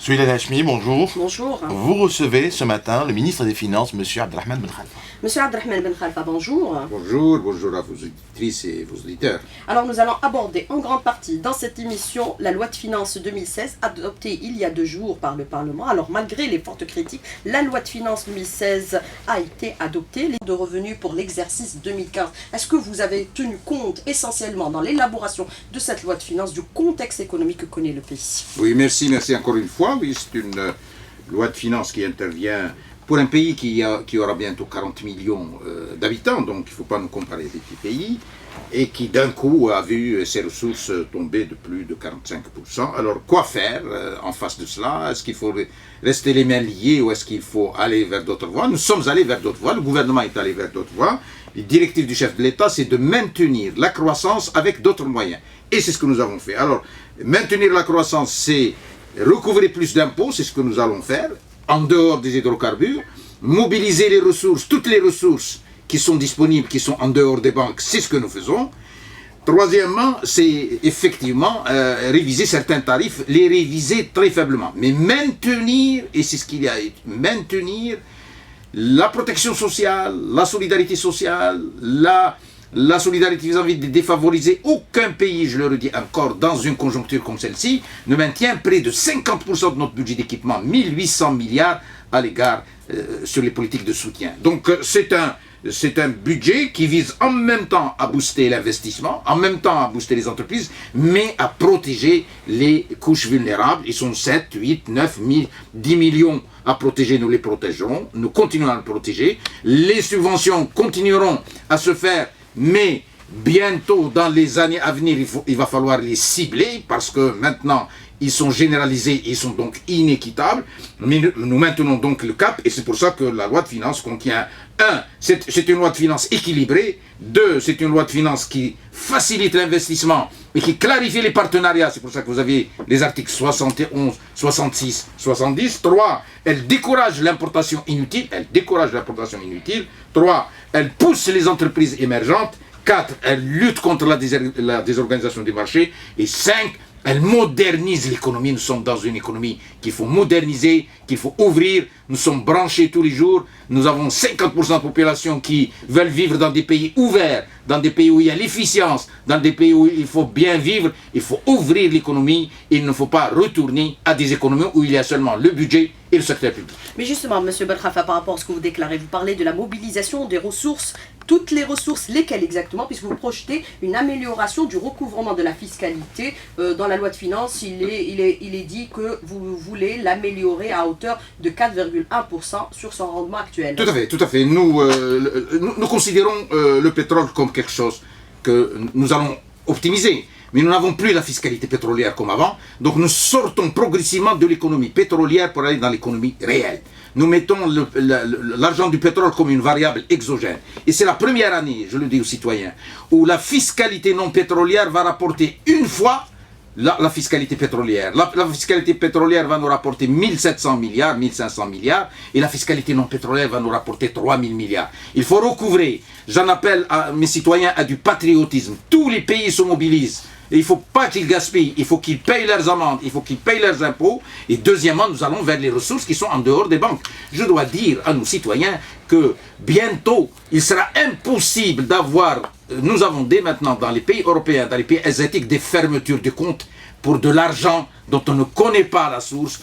Souleymane Hachmi, bonjour. Bonjour. Vous recevez ce matin le ministre des Finances, M. Abdelrahman Ben Khalfa. Monsieur Abdelrahman Ben Khalfa, bonjour. Bonjour à vos auditrices et vos auditeurs. Alors nous allons aborder en grande partie dans cette émission la loi de finances 2016 adoptée il y a 2 jours par le Parlement. Alors malgré les fortes critiques, la loi de finances 2016 a été adoptée. Les de revenus pour l'exercice 2015. Est-ce que vous avez tenu compte essentiellement dans l'élaboration de cette loi de finances du contexte économique que connaît le pays? Oui, merci encore une fois. Oui, c'est une loi de finances qui intervient pour un pays qui aura bientôt 40 millions d'habitants, donc il ne faut pas nous comparer avec des petits pays, et qui d'un coup a vu ses ressources tomber de plus de 45%. Alors quoi faire en face de cela? Est-ce qu'il faut rester les mains liées ou est-ce qu'il faut aller vers d'autres voies? Nous sommes allés vers d'autres voies, le gouvernement est allé vers d'autres voies. Les directives du chef de l'État, c'est de maintenir la croissance avec d'autres moyens. Et c'est ce que nous avons fait. Alors, maintenir la croissance, c'est recouvrer plus d'impôts, c'est ce que nous allons faire, en dehors des hydrocarbures, mobiliser les ressources, toutes les ressources qui sont disponibles, qui sont en dehors des banques, c'est ce que nous faisons. Troisièmement, c'est effectivement réviser certains tarifs, les réviser très faiblement, mais maintenir, et c'est ce qu'il y a, maintenir la protection sociale, la solidarité sociale, la solidarité vis-à-vis des défavorisés. Aucun pays, je le redis encore, dans une conjoncture comme celle-ci, ne maintient près de 50% de notre budget d'équipement, 1800 milliards à l'égard sur les politiques de soutien. Donc c'est un budget qui vise en même temps à booster l'investissement, en même temps à booster les entreprises, mais à protéger les couches vulnérables. Ils sont 7, 8, 9, 10 millions à protéger, nous les protégerons, nous continuons à les protéger. Les subventions continueront à se faire, mais bientôt, dans les années à venir, il va falloir les cibler, parce que maintenant, ils sont généralisés, ils sont donc inéquitables, mais nous maintenons donc le cap, et c'est pour ça que la loi de finances contient, 1, c'est une loi de finances équilibrée, 2, c'est une loi de finances qui facilite l'investissement et qui clarifie les partenariats, c'est pour ça que vous avez les articles 71, 66, 70, 3, elle décourage l'importation inutile, 3, elle pousse les entreprises émergentes, 4, elle lutte contre la désorganisation des marchés, et 5, elle modernise l'économie. Nous sommes dans une économie qu'il faut moderniser, qu'il faut ouvrir. Nous sommes branchés tous les jours. Nous avons 50% de la population qui veulent vivre dans des pays ouverts, dans des pays où il y a l'efficience, dans des pays où il faut bien vivre. Il faut ouvrir l'économie. Il ne faut pas retourner à des économies où il y a seulement le budget et le secteur public. Mais justement, M. Ben Khalfa, par rapport à ce que vous déclarez, vous parlez de la mobilisation des ressources. Toutes les ressources, lesquelles exactement, puisque vous projetez une amélioration du recouvrement de la fiscalité. Dans la loi de finances, il est dit que vous voulez l'améliorer à hauteur de 4,1% sur son rendement actuel. Tout à fait. Nous considérons le pétrole comme quelque chose que nous allons optimiser. Mais nous n'avons plus la fiscalité pétrolière comme avant. Donc nous sortons progressivement de l'économie pétrolière pour aller dans l'économie réelle. Nous mettons l'argent du pétrole comme une variable exogène. Et c'est la première année, je le dis aux citoyens, où la fiscalité non pétrolière va rapporter une fois la fiscalité pétrolière. La fiscalité pétrolière va nous rapporter 1700 milliards, 1500 milliards, et la fiscalité non pétrolière va nous rapporter 3000 milliards. Il faut recouvrer. J'en appelle à mes citoyens à du patriotisme. Tous les pays se mobilisent. Et il ne faut pas qu'ils gaspillent, il faut qu'ils payent leurs amendes, il faut qu'ils payent leurs impôts. Et deuxièmement, nous allons vers les ressources qui sont en dehors des banques. Je dois dire à nos citoyens que bientôt, il sera impossible d'avoir, nous avons dès maintenant dans les pays européens, dans les pays asiatiques, des fermetures de comptes pour de l'argent dont on ne connaît pas la source,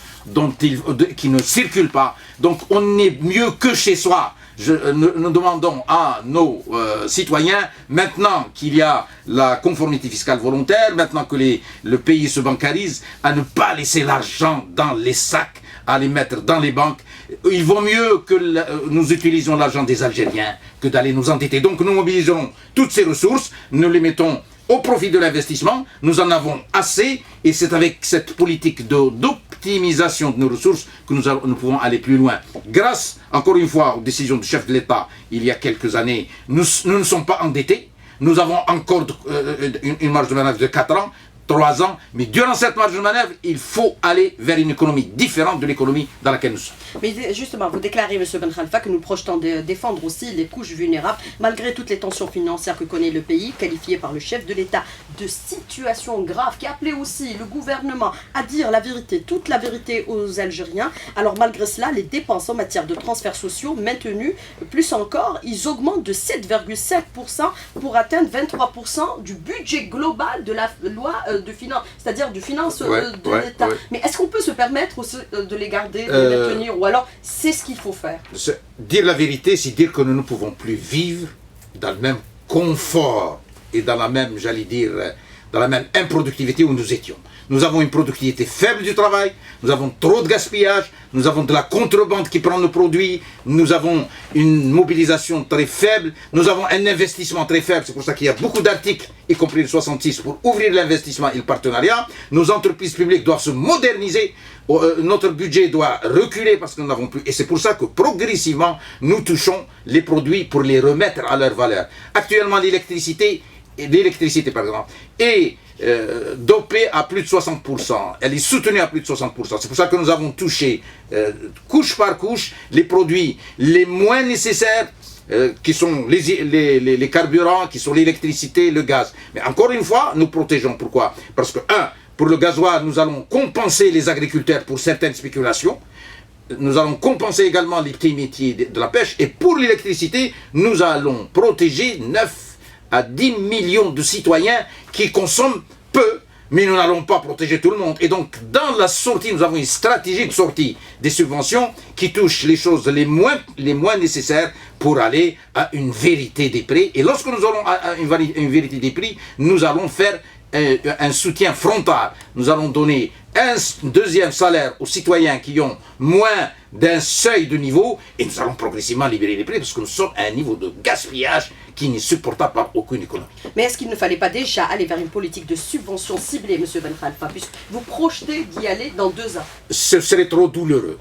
qui ne circule pas. Donc on est mieux que chez soi. Nous demandons à nos citoyens, maintenant qu'il y a la conformité fiscale volontaire, maintenant que le pays se bancarise, à ne pas laisser l'argent dans les sacs, à les mettre dans les banques. Il vaut mieux que nous utilisions l'argent des Algériens que d'aller nous endetter. Donc nous mobilisons toutes ces ressources, nous les mettons au profit de l'investissement, nous en avons assez, et c'est avec cette politique d'optimisation de nos ressources que nous pouvons aller plus loin. Grâce, encore une fois, aux décisions du chef de l'État, il y a quelques années, nous ne sommes pas endettés, nous avons encore une marge de manœuvre de 4 ans, 3 ans, mais durant cette marge de manœuvre, il faut aller vers une économie différente de l'économie dans laquelle nous sommes. Mais justement, vous déclarez, M. Ben Khalfa, que nous projetons de défendre aussi les couches vulnérables, malgré toutes les tensions financières que connaît le pays, qualifié par le chef de l'État de situation grave, qui a appelé aussi le gouvernement à dire la vérité, toute la vérité aux Algériens. Alors malgré cela, les dépenses en matière de transferts sociaux maintenus, plus encore, ils augmentent de 7,7% pour atteindre 23% du budget global de la loi de finances, c'est-à-dire du finance de l'État. Mais est-ce qu'on peut se permettre aussi, de les garder, de les maintenir, ou alors c'est ce qu'il faut faire? Dire la vérité, c'est dire que nous ne pouvons plus vivre dans le même confort et dans la même, j'allais dire, dans la même improductivité où nous étions. Nous avons une productivité faible du travail, nous avons trop de gaspillage, nous avons de la contrebande qui prend nos produits, nous avons une mobilisation très faible, nous avons un investissement très faible, c'est pour ça qu'il y a beaucoup d'articles, y compris le 66, pour ouvrir l'investissement et le partenariat. Nos entreprises publiques doivent se moderniser, notre budget doit reculer parce que nous n'avons plus, et c'est pour ça que progressivement, nous touchons les produits pour les remettre à leur valeur. Actuellement, l'électricité par exemple, est dopée à plus de 60%. Elle est soutenue à plus de 60%. C'est pour ça que nous avons touché, couche par couche, les produits les moins nécessaires, qui sont les carburants, qui sont l'électricité, le gaz. Mais encore une fois, nous protégeons. Pourquoi? Parce que, pour le gasoil, nous allons compenser les agriculteurs pour certaines spéculations. Nous allons compenser également les petits métiers de la pêche. Et pour l'électricité, nous allons protéger 9 à 10 millions de citoyens qui consomment peu, mais nous n'allons pas protéger tout le monde. Et donc, dans la sortie, nous avons une stratégie de sortie des subventions qui touche les choses les moins nécessaires pour aller à une vérité des prix. Et lorsque nous aurons une vérité des prix, nous allons faire un soutien frontal. Nous allons donner un deuxième salaire aux citoyens qui ont moins d'un seuil de niveau, et nous allons progressivement libérer les prix parce que nous sommes à un niveau de gaspillage qui n'est supportable par aucune économie. Mais est-ce qu'il ne fallait pas déjà aller vers une politique de subvention ciblée, M. Ben Khalfa, puisque vous projetez d'y aller dans 2 ans? Ce serait trop douloureux.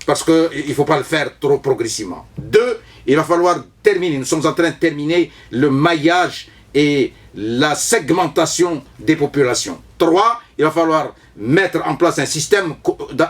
Parce qu'il ne faut pas le faire trop progressivement. 2, il va falloir terminer. Nous sommes en train de terminer le maillage et la segmentation des populations. 3, il va falloir mettre en place un système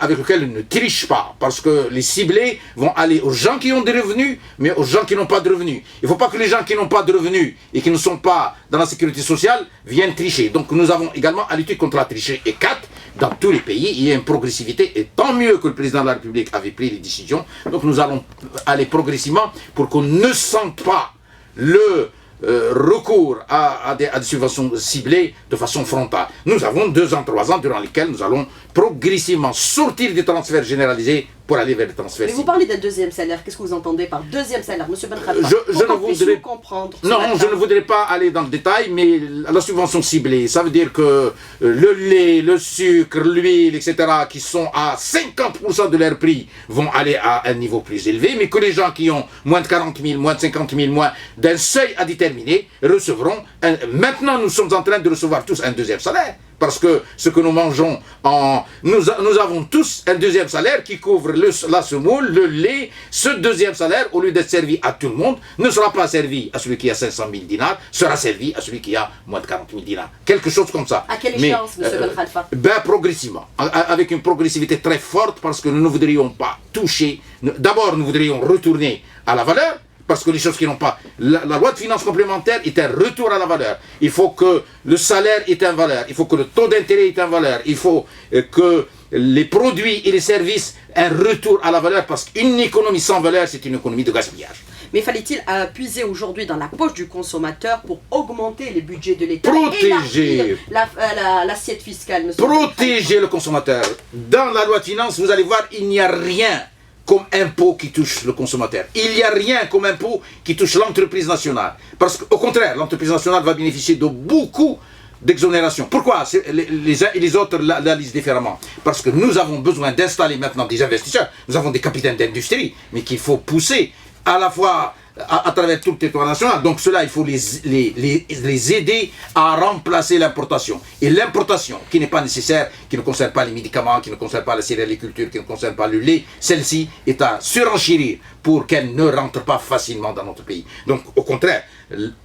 avec lequel on ne triche pas, parce que les ciblés vont aller aux gens qui ont des revenus, mais aux gens qui n'ont pas de revenus. Il ne faut pas que les gens qui n'ont pas de revenus et qui ne sont pas dans la sécurité sociale viennent tricher. Donc nous avons également à lutter contre la tricherie. Et 4, dans tous les pays, il y a une progressivité, et tant mieux que le président de la République avait pris les décisions. Donc nous allons aller progressivement pour qu'on ne sente pas le recours à des subventions ciblées de façon frontale. Nous avons 2 ans, 3 ans durant lesquels nous allons progressivement sortir des transferts généralisés pour aller vers les transferts ciblés. Mais vous parlez d'un deuxième salaire. Qu'est-ce que vous entendez par deuxième salaire, M. Ben Khalfa? Je ne voudrais comprendre. Non, je ne voudrais pas aller dans le détail, mais la subvention ciblée, ça veut dire que le lait, le sucre, l'huile, etc., qui sont à 50% de leur prix, vont aller à un niveau plus élevé, mais que les gens qui ont moins de 40 000, moins de 50 000, moins d'un seuil à déterminer, recevront. Maintenant, nous sommes en train de recevoir tous un deuxième salaire. Parce que ce que nous mangeons, nous avons tous un deuxième salaire qui couvre la semoule, le lait. Ce deuxième salaire, au lieu d'être servi à tout le monde, ne sera pas servi à celui qui a 500 000 dinars, sera servi à celui qui a moins de 40 000 dinars. Quelque chose comme ça. À quelle échéance, M. Ben Khalfa? Progressivement, avec une progressivité très forte, parce que nous ne voudrions pas toucher. D'abord, nous voudrions retourner à la valeur. Parce que les choses qui n'ont pas... La loi de finances complémentaire est un retour à la valeur. Il faut que le salaire ait une valeur. Il faut que le taux d'intérêt ait une valeur. Il faut que les produits et les services aient un retour à la valeur. Parce qu'une économie sans valeur, c'est une économie de gaspillage. Mais fallait-il puiser aujourd'hui dans la poche du consommateur pour augmenter les budgets de l'État? Protéger l'assiette fiscale, monsieur? Protéger le consommateur. Dans la loi de finances, vous allez voir, il n'y a rien comme impôt qui touche le consommateur. Il n'y a rien comme impôt qui touche l'entreprise nationale. Parce qu'au contraire, l'entreprise nationale va bénéficier de beaucoup d'exonérations. Pourquoi? Les uns et les autres la lisent différemment. Parce que nous avons besoin d'installer maintenant des investisseurs. Nous avons des capitaines d'industrie, mais qu'il faut pousser à la fois à travers tout le territoire national. Donc cela, il faut les aider à remplacer l'importation. Et l'importation, qui n'est pas nécessaire, qui ne concerne pas les médicaments, qui ne concerne pas la céréaliculture, qui ne concerne pas le lait, celle-ci est à surenchérir pour qu'elle ne rentre pas facilement dans notre pays. Donc au contraire,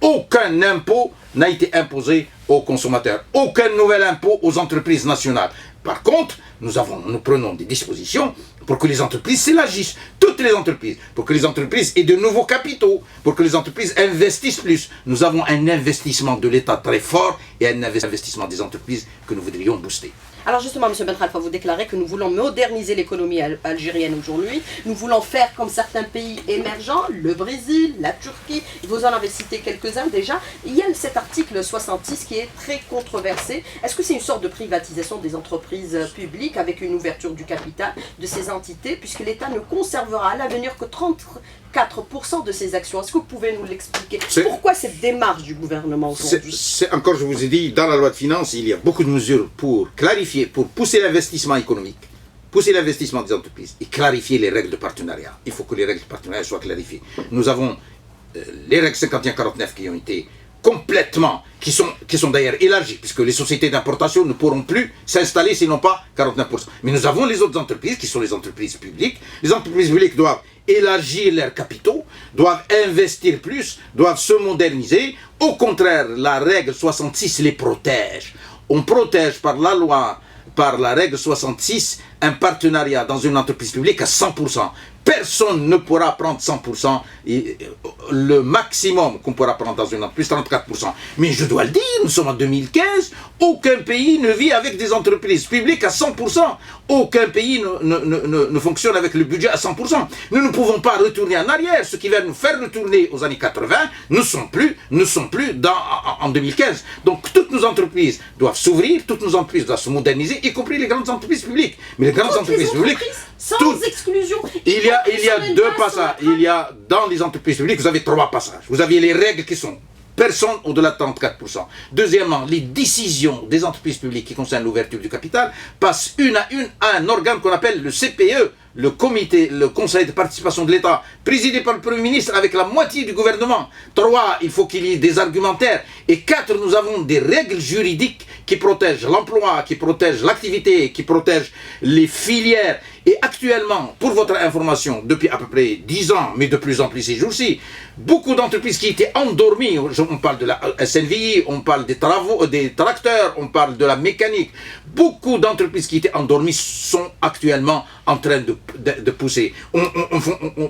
aucun impôt n'a été imposé aux consommateurs, aucun nouvel impôt aux entreprises nationales. Par contre, nous prenons des dispositions pour que les entreprises s'élargissent, toutes les entreprises, pour que les entreprises aient de nouveaux capitaux, pour que les entreprises investissent plus. Nous avons un investissement de l'État très fort et un investissement des entreprises que nous voudrions booster. Alors justement, M. Ben Khalfa, vous déclarez que nous voulons moderniser l'économie algérienne aujourd'hui. Nous voulons faire comme certains pays émergents, le Brésil, la Turquie. Vous en avez cité quelques-uns déjà. Il y a cet article 66 qui est très controversé. Est-ce que c'est une sorte de privatisation des entreprises publiques avec une ouverture du capital de ces entités, puisque l'État ne conservera à l'avenir que 34% de ses actions? Est-ce que vous pouvez nous l'expliquer? Pourquoi cette démarche du gouvernement aujourd'hui? Encore, je vous ai dit, dans la loi de finances, il y a beaucoup de mesures pour clarifier, pour pousser l'investissement économique, pousser l'investissement des entreprises et clarifier les règles de partenariat. Il faut que les règles de partenariat soient clarifiées. Nous avons les règles 51-49 qui ont été complètement, qui sont d'ailleurs élargies, puisque les sociétés d'importation ne pourront plus s'installer sinon pas 49%. Mais nous avons les autres entreprises qui sont les entreprises publiques. Les entreprises publiques doivent élargir leurs capitaux, doivent investir plus, doivent se moderniser. Au contraire, la règle 66 les protège. On protège par la loi, par la règle 66, un partenariat dans une entreprise publique à 100%. Personne ne pourra prendre 100%, le maximum qu'on pourra prendre dans une entreprise, 34%. Mais je dois le dire, nous sommes en 2015, aucun pays ne vit avec des entreprises publiques à 100%. Aucun pays ne fonctionne avec le budget à 100%. Nous ne pouvons pas retourner en arrière. Ce qui va nous faire retourner aux années 80 ne sont plus en 2015. Donc toutes nos entreprises doivent s'ouvrir, toutes nos entreprises doivent se moderniser, y compris les grandes entreprises publiques. Mais les grandes entreprises publiques, sans exclusion. Il y a deux passages. Il y a dans les entreprises publiques, vous avez 3 passages. Vous avez les règles qui sont personne au-delà de 34%. Deuxièmement, les décisions des entreprises publiques qui concernent l'ouverture du capital passent une à un organe qu'on appelle le CPE, le Conseil de participation de l'État, présidé par le Premier ministre avec la moitié du gouvernement. 3, il faut qu'il y ait des argumentaires. Et 4, nous avons des règles juridiques qui protègent l'emploi, qui protègent l'activité, qui protègent les filières. Et actuellement, pour votre information, depuis à peu près 10 ans, mais de plus en plus ces jours-ci, beaucoup d'entreprises qui étaient endormies, on parle de la SNVI, on parle des travaux, des tracteurs, on parle de la mécanique, beaucoup d'entreprises qui étaient endormies sont actuellement en train de pousser.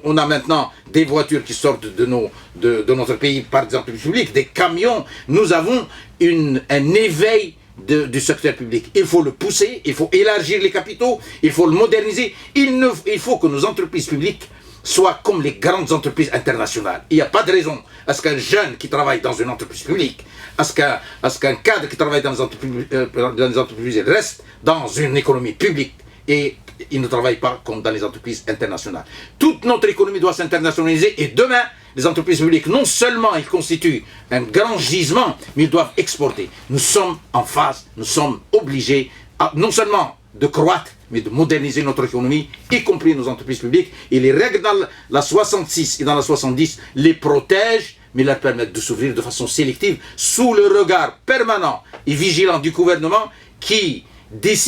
On a maintenant des voitures qui sortent de notre pays par des entreprises publiques, des camions. Nous avons un éveil du secteur public. Il faut le pousser, il faut élargir les capitaux, il faut le moderniser. Il faut que nos entreprises publiques soient comme les grandes entreprises internationales. Il n'y a pas de raison à ce qu'un jeune qui travaille dans une entreprise publique, à ce qu'un cadre qui travaille dans les entreprises reste dans une économie publique et il ne travaille pas comme dans les entreprises internationales. Toute notre économie doit s'internationaliser et demain, les entreprises publiques, non seulement ils constituent un grand gisement, mais ils doivent exporter. Nous sommes en phase, nous sommes obligés non seulement de croître, mais de moderniser notre économie, y compris nos entreprises publiques. Et les règles dans la 66 et dans la 70 les protègent, mais leur permettent de s'ouvrir de façon sélective, sous le regard permanent et vigilant du gouvernement qui décide